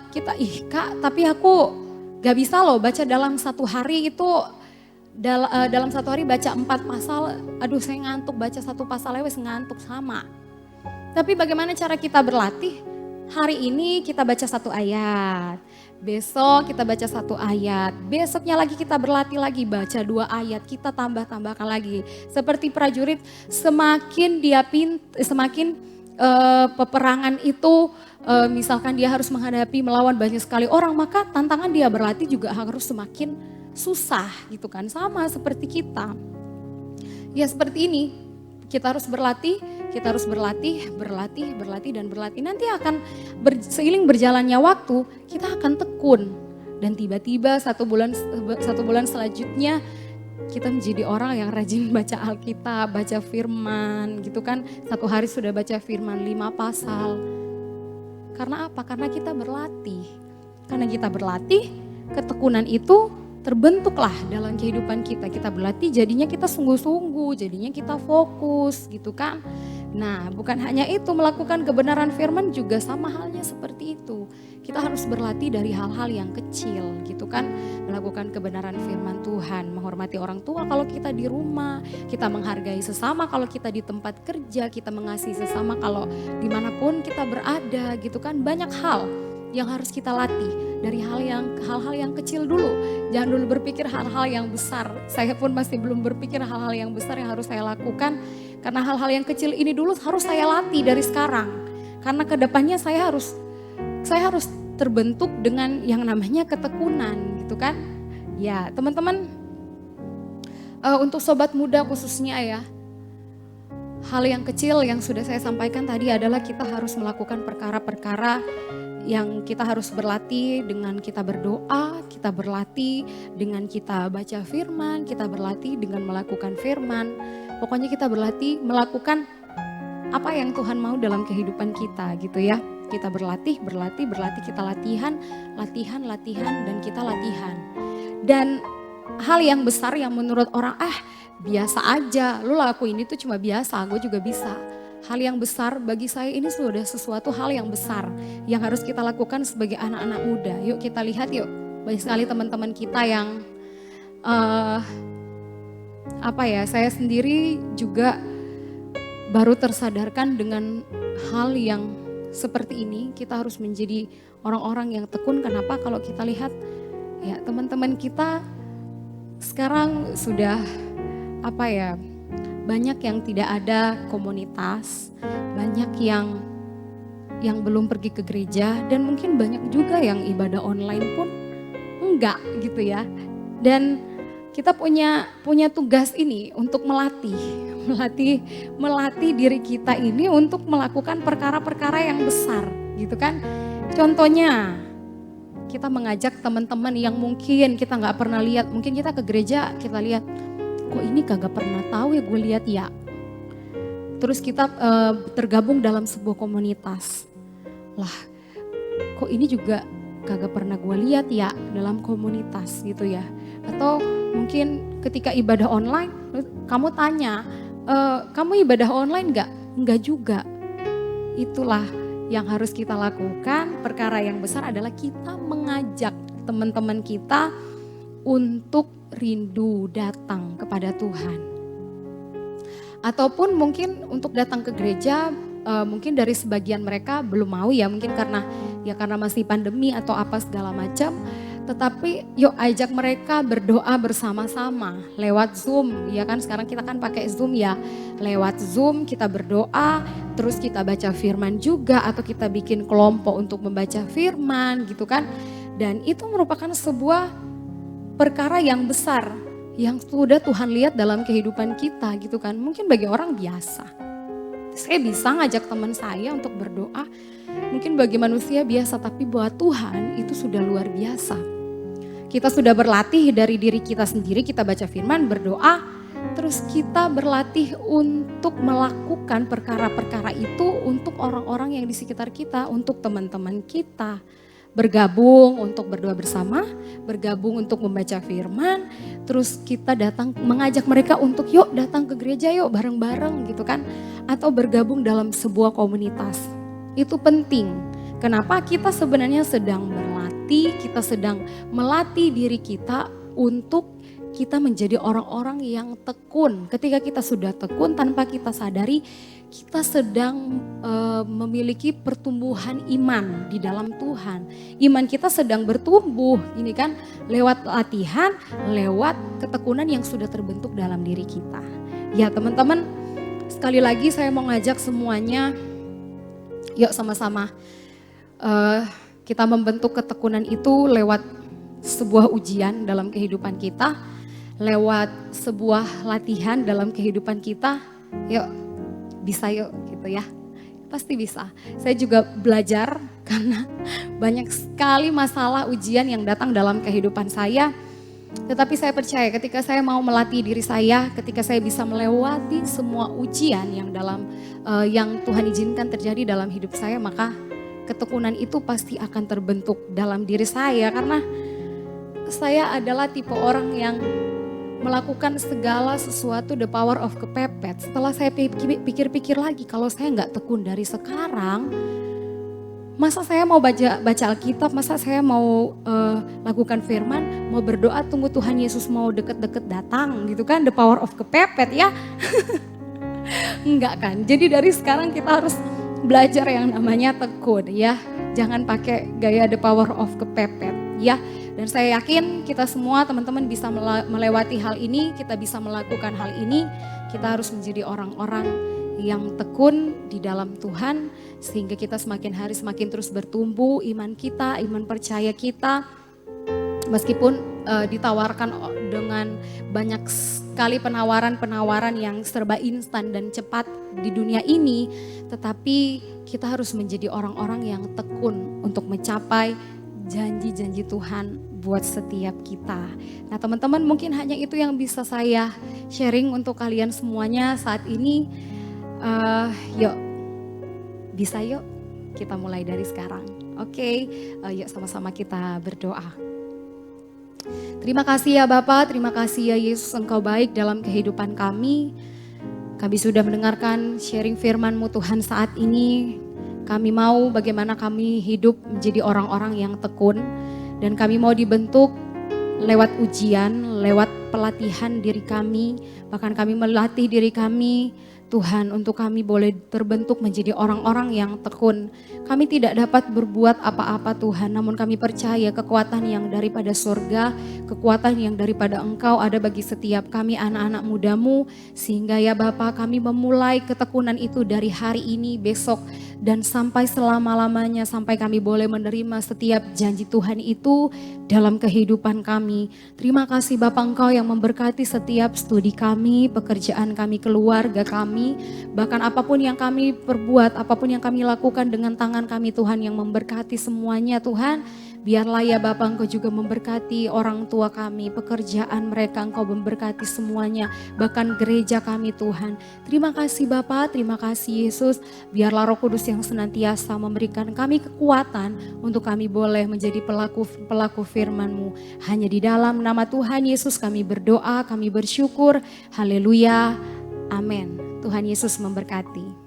kita, Kak, tapi aku gak bisa loh baca dalam satu hari itu, dalam satu hari baca 4 pasal, aduh saya ngantuk, baca satu pasal lewat ngantuk sama. Tapi bagaimana cara kita berlatih? Hari ini kita baca 1 ayat, besok kita baca 1 ayat, besoknya lagi kita berlatih lagi baca 2 ayat, kita tambahkan lagi. Seperti prajurit, semakin peperangan itu misalkan dia harus menghadapi melawan banyak sekali orang, maka tantangan dia berlatih juga harus semakin susah gitu kan. Sama seperti kita. Ya seperti ini, kita harus berlatih dan berlatih. Nanti akan seiring berjalannya waktu, kita akan tekun. Dan tiba-tiba satu bulan selanjutnya kita menjadi orang yang rajin baca Alkitab, baca firman gitu kan. 1 hari sudah baca firman 5 pasal. Karena apa? Karena kita berlatih. Karena kita berlatih, ketekunan itu terbentuklah dalam kehidupan kita. Kita berlatih jadinya kita sungguh-sungguh, jadinya kita fokus gitu kan. Nah bukan hanya itu, melakukan kebenaran firman juga sama halnya seperti itu. Kita harus berlatih dari hal-hal yang kecil gitu kan. Melakukan kebenaran firman Tuhan, menghormati orang tua kalau kita di rumah, kita menghargai sesama kalau kita di tempat kerja, kita mengasihi sesama kalau dimanapun kita berada gitu kan. Banyak hal yang harus kita latih dari hal-hal yang kecil dulu. Jangan dulu berpikir hal-hal yang besar. Saya pun masih belum berpikir hal-hal yang besar yang harus saya lakukan. Karena hal-hal yang kecil ini dulu harus saya latih dari sekarang. Karena kedepannya saya harus terbentuk dengan yang namanya ketekunan gitu kan. Ya teman-teman, untuk sobat muda khususnya ya, hal yang kecil yang sudah saya sampaikan tadi adalah kita harus melakukan perkara-perkara yang kita harus berlatih dengan kita berdoa, kita berlatih dengan kita baca firman, kita berlatih dengan melakukan firman. Pokoknya kita berlatih melakukan apa yang Tuhan mau dalam kehidupan kita gitu ya. Kita berlatih, kita latihan, dan kita latihan. Dan hal yang besar yang menurut orang, biasa aja, lu lakuin itu cuma biasa, gue juga bisa. Hal yang besar bagi saya ini sudah sesuatu hal yang besar yang harus kita lakukan sebagai anak-anak muda. Yuk kita lihat yuk, banyak sekali teman-teman kita yang saya sendiri juga baru tersadarkan dengan hal yang seperti ini. Kita harus menjadi orang-orang yang tekun. Kenapa? Kalau kita lihat ya teman-teman kita sekarang sudah banyak yang tidak ada komunitas, banyak yang belum pergi ke gereja, dan mungkin banyak juga yang ibadah online pun enggak gitu ya. Dan kita punya tugas ini untuk melatih diri kita ini untuk melakukan perkara-perkara yang besar gitu kan. Contohnya kita mengajak teman-teman yang mungkin kita nggak pernah lihat, mungkin kita ke gereja kita lihat, kok ini kagak pernah tahu ya gue lihat ya. Terus kita tergabung dalam sebuah komunitas, lah kok ini juga kagak pernah gue lihat ya dalam komunitas gitu ya. Atau mungkin ketika ibadah online kamu tanya, kamu ibadah online enggak? Enggak juga. Itulah yang harus kita lakukan. Perkara yang besar adalah kita mengajak teman-teman kita untuk rindu datang kepada Tuhan. Ataupun mungkin untuk datang ke gereja, mungkin dari sebagian mereka belum mau ya, mungkin karena masih pandemi atau apa segala macam. Tetapi yuk ajak mereka berdoa bersama-sama lewat Zoom, ya kan sekarang kita kan pakai Zoom ya. Lewat Zoom kita berdoa, terus kita baca firman juga atau kita bikin kelompok untuk membaca firman gitu kan. Dan itu merupakan sebuah perkara yang besar yang sudah Tuhan lihat dalam kehidupan kita gitu kan. Mungkin bagi orang biasa. Saya bisa ngajak teman saya untuk berdoa, mungkin bagi manusia biasa, tapi buat Tuhan itu sudah luar biasa. Kita sudah berlatih dari diri kita sendiri, kita baca firman, berdoa, terus kita berlatih untuk melakukan perkara-perkara itu untuk orang-orang yang di sekitar kita, untuk teman-teman kita. Bergabung untuk berdoa bersama, bergabung untuk membaca firman, terus kita datang mengajak mereka untuk yuk datang ke gereja yuk bareng-bareng gitu kan. Atau bergabung dalam sebuah komunitas. Itu penting. Kenapa? Kita sebenarnya sedang berlatih, kita sedang melatih diri kita untuk kita menjadi orang-orang yang tekun. Ketika kita sudah tekun tanpa kita sadari, kita sedang memiliki pertumbuhan iman di dalam Tuhan. Iman kita sedang bertumbuh, ini kan lewat latihan, lewat ketekunan yang sudah terbentuk dalam diri kita. Ya teman-teman, sekali lagi saya mau ngajak semuanya, yuk sama-sama kita membentuk ketekunan itu lewat sebuah ujian dalam kehidupan kita, lewat sebuah latihan dalam kehidupan kita. Yuk bisa yuk gitu ya, pasti bisa. Saya juga belajar karena banyak sekali masalah ujian yang datang dalam kehidupan saya. Tetapi saya percaya ketika saya mau melatih diri saya, ketika saya bisa melewati semua ujian yang Tuhan izinkan terjadi dalam hidup saya, maka ketekunan itu pasti akan terbentuk dalam diri saya. Karena saya adalah tipe orang yang melakukan segala sesuatu the power of kepepet. Setelah saya pikir-pikir lagi, kalau saya nggak tekun dari sekarang, Masa saya mau baca Alkitab, masa saya mau lakukan firman, mau berdoa tunggu Tuhan Yesus mau deket-deket datang gitu kan, the power of kepepet ya. Enggak kan, jadi dari sekarang kita harus belajar yang namanya tekun ya. Jangan pakai gaya the power of kepepet ya. Dan saya yakin kita semua teman-teman bisa melewati hal ini, kita bisa melakukan hal ini. Kita harus menjadi orang-orang yang tekun di dalam Tuhan sehingga kita semakin hari semakin terus bertumbuh iman kita, iman percaya kita. Meskipun ditawarkan dengan banyak sekali penawaran-penawaran yang serba instan dan cepat di dunia ini, tetapi kita harus menjadi orang-orang yang tekun untuk mencapai janji-janji Tuhan buat setiap kita. Nah teman-teman, mungkin hanya itu yang bisa saya sharing untuk kalian semuanya saat ini. Yuk, bisa yuk kita mulai dari sekarang. Oke, yuk sama-sama kita berdoa. Terima kasih ya Bapa, terima kasih ya Yesus, Engkau baik dalam kehidupan kami. Kami sudah mendengarkan sharing firman-Mu Tuhan saat ini. Kami mau bagaimana kami hidup menjadi orang-orang yang tekun. Dan kami mau dibentuk lewat ujian, lewat pelatihan diri kami. Bahkan kami melatih diri kami Tuhan untuk kami boleh terbentuk menjadi orang-orang yang tekun. Kami tidak dapat berbuat apa-apa Tuhan, namun kami percaya kekuatan yang daripada surga, kekuatan yang daripada Engkau ada bagi setiap kami anak-anak muda-Mu. Sehingga ya Bapa, kami memulai ketekunan itu dari hari ini, besok, dan sampai selama-lamanya, sampai kami boleh menerima setiap janji Tuhan itu dalam kehidupan kami. Terima kasih Bapa, Engkau yang memberkati setiap studi kami, pekerjaan kami, keluarga kami, bahkan apapun yang kami perbuat, apapun yang kami lakukan dengan tangan kami Tuhan yang memberkati semuanya Tuhan. Biarlah ya Bapa, Engkau juga memberkati orang tua kami, pekerjaan mereka Engkau memberkati semuanya, bahkan gereja kami Tuhan. Terima kasih Bapa, terima kasih Yesus. Biarlah Roh Kudus yang senantiasa memberikan kami kekuatan untuk kami boleh menjadi pelaku firman-Mu. Hanya di dalam nama Tuhan Yesus kami berdoa, kami bersyukur. Haleluya, amin. Tuhan Yesus memberkati.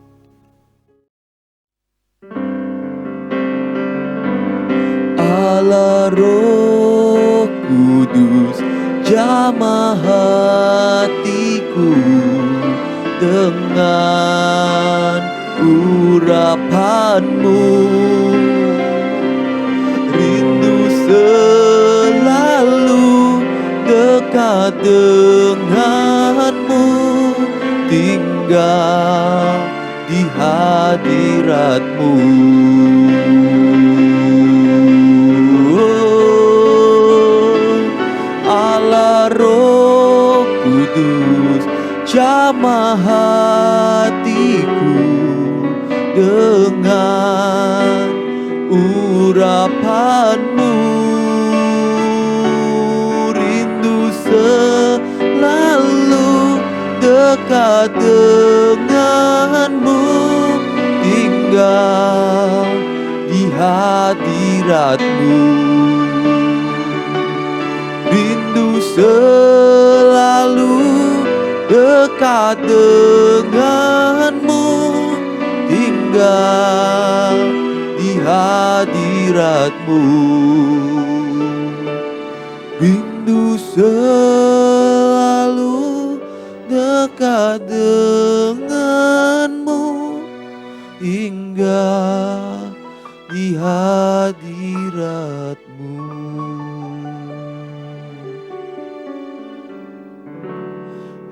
Allah Roh Kudus jamah hatiku dengan urapan-Mu, rindu selalu dekat dengan-Mu, tinggal di hadirat-Mu. Roh Kudus jamah hatiku dengan urapan-Mu, rindu selalu dekat dengan-Mu, tinggal di hadirat-Mu. Rindu selalu dekat dengan-Mu, tinggal di hadirat-Mu. Rindu selalu dekat dengan-Mu, tinggal di hadirat-Mu.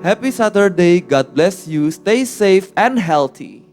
Happy Saturday, God bless you, stay safe and healthy.